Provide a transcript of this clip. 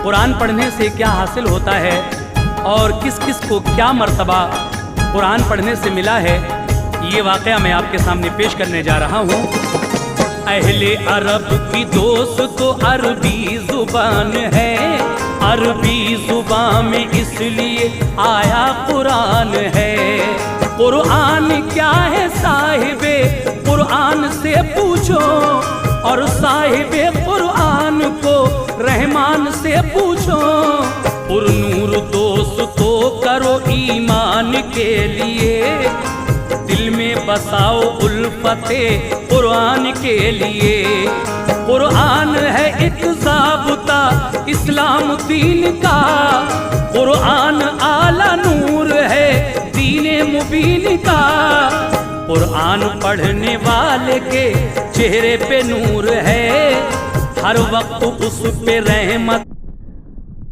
कुरान पढ़ने से क्या हासिल होता है और किस किस को क्या मर्तबा कुरान पढ़ने से मिला है, ये वाक़या मैं आपके सामने पेश करने जा रहा हूँ। अहले अरब की दोस्त तो अरबी ज़ुबान है, अरबी ज़ुबान में इसलिए आया कुरान है। कुरान क्या है साहिबे कुरान से पूछो, और साहिबे कुरान को रहमान से पूछो। पुरनूर दोस्त तो करो ईमान के लिए, दिल में बसाओ उल्फते कुरान के लिए। कुरान है एक ज़ाबता इस्लाम दीन का, कुरान आला नूर है दीने मुबीन का। कुरान पढ़ने वाले के चेहरे पे नूर है, हर वक्त उस पे रहमत